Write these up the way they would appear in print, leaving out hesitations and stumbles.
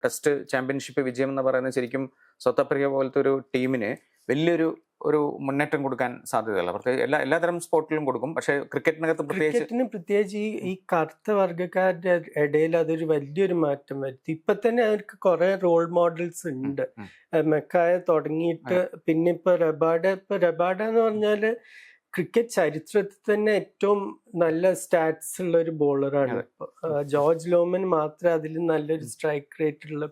Test championship വിജയം എന്ന് പറയുന്നത് ശരിക്കും സൗത്ത് ആഫ്രിക്ക പോലത്തെ ഒരു ടീമിന് വലിയൊരു മുന്നേറ്റം കൊടുക്കാൻ സാധ്യതയല്ല. പ്രത്യേകിച്ച് എല്ലാതരം സ്പോർട്ടിലും കൊടുക്കും, പക്ഷേ ക്രിക്കറ്റിനകത്ത് പ്രത്യേകിച്ച് ഈ കറുത്ത വർഗ്ഗക്കാരുടെ ഇടയിൽ അതൊരു വലിയൊരു മാറ്റം വരുത്തി. ഇപ്പൊ തന്നെ അവർക്ക് കുറെ റോൾ മോഡൽസ് ഉണ്ട്. മെക്കായ തുടങ്ങിയിട്ട് പിന്നെ ഇപ്പൊ റബാഡ എന്ന് പറഞ്ഞാല് ക്രിക്കറ്റ് ചരിത്രത്തിൽ തന്നെ ഏറ്റവും നല്ല സ്റ്റാറ്റ്സ് ഉള്ള ഒരു ബോളറാണ് ഇപ്പൊ. ജോർജ് ലോമൻ മാത്രമേ അതിൽ നല്ലൊരു സ്ട്രൈക്ക് റേറ്റ് ഉള്ള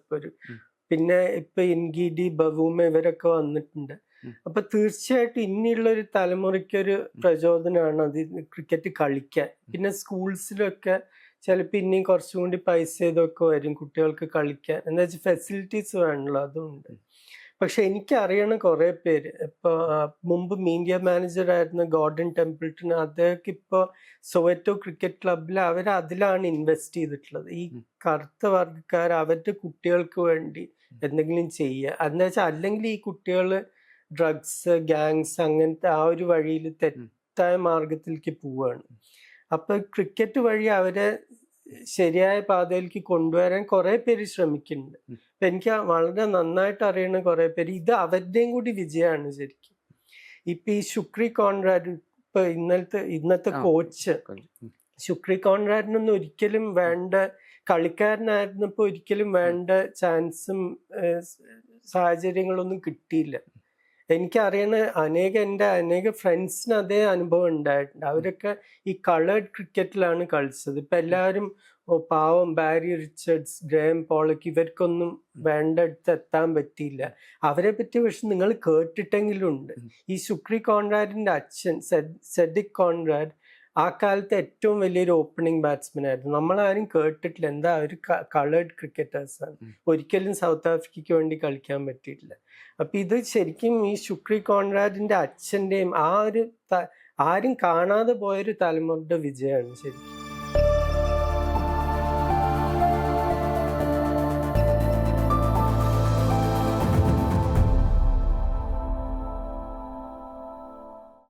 പിന്നെ ഇപ്പൊ ഇൻഗിഡി, ബവൂമ ഇവരൊക്കെ വന്നിട്ടുണ്ട്. അപ്പൊ തീർച്ചയായിട്ടും ഇനിയുള്ള ഒരു തലമുറയ്ക്കൊരു പ്രചോദനമാണ് അത് ക്രിക്കറ്റ് കളിക്കാൻ. പിന്നെ സ്കൂൾസിലൊക്കെ ചിലപ്പോൾ ഇനിയും കുറച്ചും കൂടി പൈസ ഇതൊക്കെ വരും കുട്ടികൾക്ക് കളിക്കാൻ. എന്താ വെച്ചാൽ ഫെസിലിറ്റീസ് വേണമല്ലോ, അതുണ്ട്. പക്ഷെ എനിക്കറിയണ കുറെ പേര് ഇപ്പൊ മുമ്പ് മീഡിയ മാനേജർ ആയിരുന്ന ഗോർഡൻ ടെമ്പിൾട്ടൺ, അദ്ദേഹം ഇപ്പൊ സൊവറ്റോ ക്രിക്കറ്റ് ക്ലബിൽ അതിലാണ് ഇൻവെസ്റ്റ് ചെയ്തിട്ടുള്ളത്. ഈ കറുത്ത വർഗ്ഗക്കാർ അവരുടെ കുട്ടികൾക്ക് വേണ്ടി എന്തെങ്കിലും ചെയ്യുക. എന്താ വെച്ചാൽ അല്ലെങ്കിൽ ഈ കുട്ടികൾ ഡ്രഗ്സ്, ഗാങ്സ് അങ്ങനത്തെ ആ ഒരു വഴിയിൽ തെറ്റായ മാർഗത്തിലേക്ക് പോവുകയാണ്. അപ്പൊ ക്രിക്കറ്റ് വഴി അവരെ ശരിയായ പാതയിലേക്ക് കൊണ്ടുവരാൻ കുറെ പേര് ശ്രമിക്കുന്നുണ്ട്. അപ്പൊ എനിക്ക് വളരെ നന്നായിട്ട് അറിയണ കുറെ പേര് ഇത് അവരുടെയും കൂടി വിജയമാണ് ശരിക്കും. ഇപ്പൊ ഈ ശുക്രി കോൺറാഡ്, ഇപ്പൊ ഇന്നത്തെ കോച്ച് ശുക്രി കോൺറാഡിനൊന്നും ഒരിക്കലും വേണ്ട കളിക്കാരനായിരുന്നപ്പോ ഒരിക്കലും വേണ്ട ചാൻസും സാഹചര്യങ്ങളൊന്നും കിട്ടിയില്ല. എനിക്കറിയണ എൻ്റെ അനേക ഫ്രണ്ട്സിന് അതേ അനുഭവം ഉണ്ടായിട്ടുണ്ട്. അവരൊക്കെ ഈ കളേർഡ് ക്രിക്കറ്റിലാണ് കളിച്ചത്. ഇപ്പൊ എല്ലാവരും പാവം ബാരി റിച്ചർഡ്സ്, ഗ്രേം പോളക്ക് ഇവർക്കൊന്നും വേണ്ടടുത്ത് എത്താൻ പറ്റിയില്ല. അവരെ പറ്റി പക്ഷെ നിങ്ങൾ കേട്ടിട്ടെങ്കിലും ഉണ്ട്. ഈ ശുക്രി കോൺറാഡിന്റെ അച്ഛൻ സെഡിക് കോൺറാഡ് ആ കാലത്ത് ഏറ്റവും വലിയൊരു ഓപ്പണിംഗ് ബാറ്റ്സ്മാൻ ആയിരുന്നു. നമ്മളാരും കേട്ടിട്ടില്ല. എന്താ അവർ കളേർഡ് ക്രിക്കറ്റേഴ്സാണ്. ഒരിക്കലും സൗത്ത് ആഫ്രിക്കയ്ക്ക് വേണ്ടി കളിക്കാൻ പറ്റിയിട്ടില്ല. അപ്പൊ ഇത് ശരിക്കും ഈ ശുക്രി കോൺറാഡിന്റെ അച്ഛൻ്റെയും ആ ഒരു ആരും കാണാതെ പോയൊരു തലമുറയുടെ വിജയമാണ് ശരിക്കും.